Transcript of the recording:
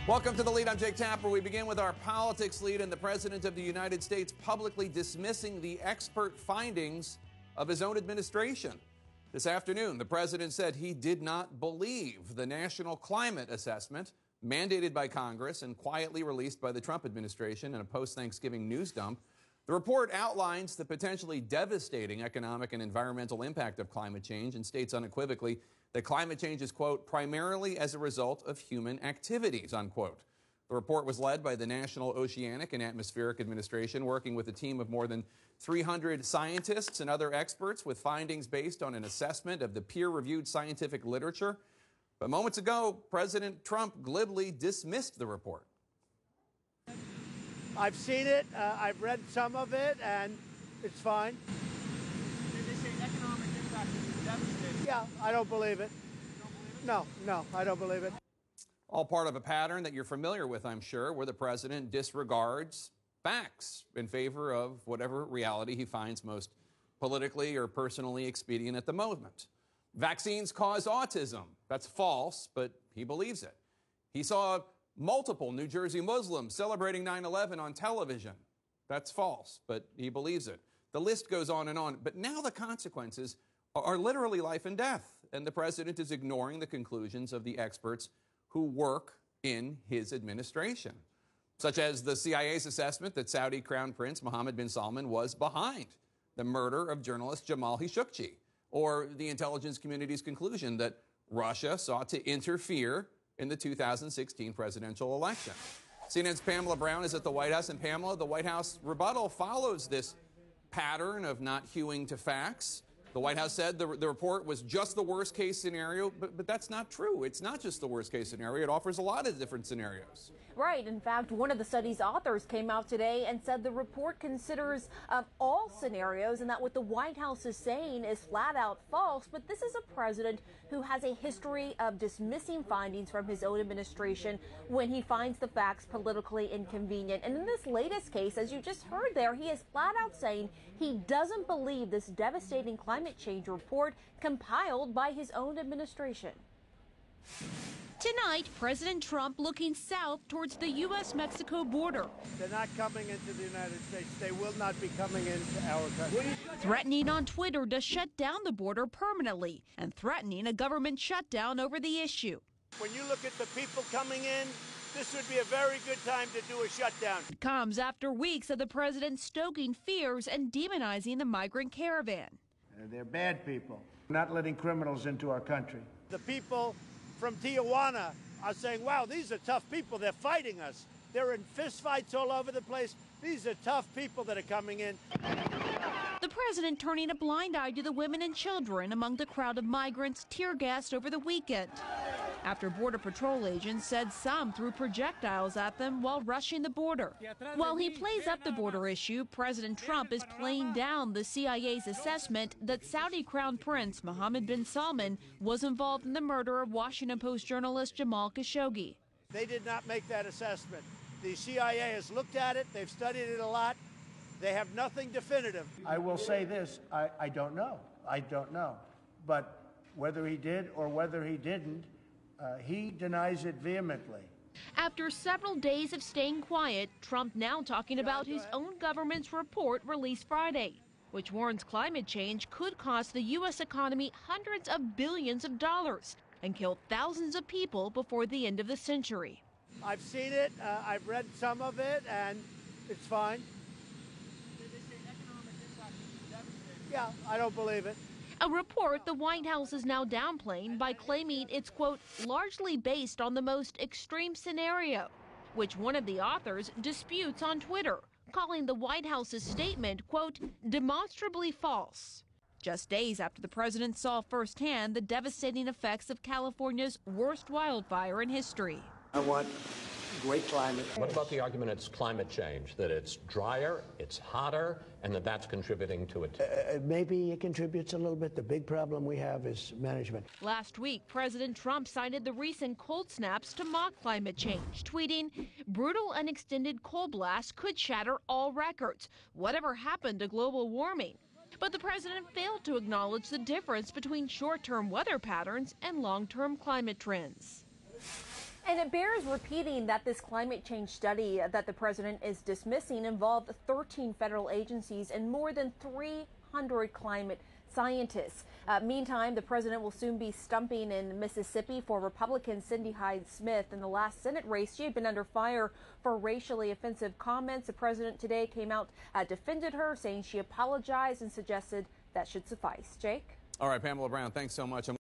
Welcome to The Lead. I'm Jake Tapper. We begin with our politics lead and the President of the United States publicly dismissing the expert findings of his own administration. This afternoon, the President said he did not believe the national climate assessment mandated by Congress and quietly released by the Trump administration in a post-Thanksgiving news dump. The report outlines the potentially devastating economic and environmental impact of climate change and states unequivocally that climate change is, quote, primarily as a result of human activities, unquote. The report was led by the National Oceanic and Atmospheric Administration, working with a team of more than 300 scientists and other experts with findings based on an assessment of the peer-reviewed scientific literature. But moments ago, President Trump glibly dismissed the report. I've seen it, I've read some of it, and it's fine. They say economic impact is devastating. Yeah, I don't believe it. You don't believe it? No, I don't believe it. All part of a pattern that you're familiar with, I'm sure, where the president disregards facts in favor of whatever reality he finds most politically or personally expedient at the moment. Vaccines cause autism. That's false, but he believes it. He saw multiple New Jersey Muslims celebrating 9/11 on television. That's false, but he believes it. The list goes on and on. But now the consequences are literally life and death, and the president is ignoring the conclusions of the experts who work in his administration, such as the CIA's assessment that Saudi Crown Prince Mohammed bin Salman was behind the murder of journalist Jamal Khashoggi, or the intelligence community's conclusion that Russia sought to interfere in the 2016 presidential election. CNN's Pamela Brown is at the White House, and Pamela, the White House rebuttal follows this pattern of not hewing to facts. The White House said the report was just the worst-case scenario, but that's not true. It's not just the worst-case scenario. It offers a lot of different scenarios. Right. In fact, one of the study's authors came out today and said the report considers all scenarios and that what the White House is saying is flat out false. But this is a president who has a history of dismissing findings from his own administration when he finds the facts politically inconvenient. And in this latest case, as you just heard there, he is flat out saying he doesn't believe this devastating climate change report compiled by his own administration. Tonight, President Trump looking south towards the U.S.-Mexico border. They're not coming into the United States. They will not be coming into our country. Threatening on Twitter to shut down the border permanently and threatening a government shutdown over the issue. When you look at the people coming in, this would be a very good time to do a shutdown. It comes after weeks of the president stoking fears and demonizing the migrant caravan. They're bad people, not letting criminals into our country. The people from Tijuana are saying, wow, these are tough people. They're fighting us. They're in fistfights all over the place. These are tough people that are coming in. The president turning a blind eye to the women and children among the crowd of migrants tear-gassed over the weekend, after Border Patrol agents said some threw projectiles at them while rushing the border. While he plays up the border issue, President Trump is playing down the CIA's assessment that Saudi Crown Prince Mohammed bin Salman was involved in the murder of Washington Post journalist Jamal Khashoggi. They did not make that assessment. The CIA has looked at it. They've studied it a lot. They have nothing definitive. I will say this, I don't know. I don't know. But whether he did or whether he didn't, he denies it vehemently. After several days of staying quiet, Trump now talking about his own government's report released Friday, which warns climate change could cost the U.S. economy hundreds of billions of dollars and kill thousands of people before the end of the century. I've seen it, I've read some of it, and it's fine. They say economic impact is devastating. Yeah, I don't believe it. A report the White House is now downplaying by claiming it's, quote, largely based on the most extreme scenario, which one of the authors disputes on Twitter, calling the White House's statement, quote, demonstrably false. Just days after the president saw firsthand the devastating effects of California's worst wildfire in history. I want great climate. What about the argument it's climate change, that it's drier, it's hotter, and that's contributing to it? Maybe it contributes a little bit. The big problem we have is management. Last week, President Trump cited the recent cold snaps to mock climate change, tweeting, brutal and extended cold blasts could shatter all records. Whatever happened to global warming? But the president failed to acknowledge the difference between short-term weather patterns and long-term climate trends. And it bears repeating that this climate change study that the president is dismissing involved 13 federal agencies and more than 300 climate scientists. Meantime, the president will soon be stumping in Mississippi for Republican Cindy Hyde-Smith. In the last Senate race, she had been under fire for racially offensive comments. The president today came out, defended her, saying she apologized and suggested that should suffice. Jake? All right, Pamela Brown, thanks so much.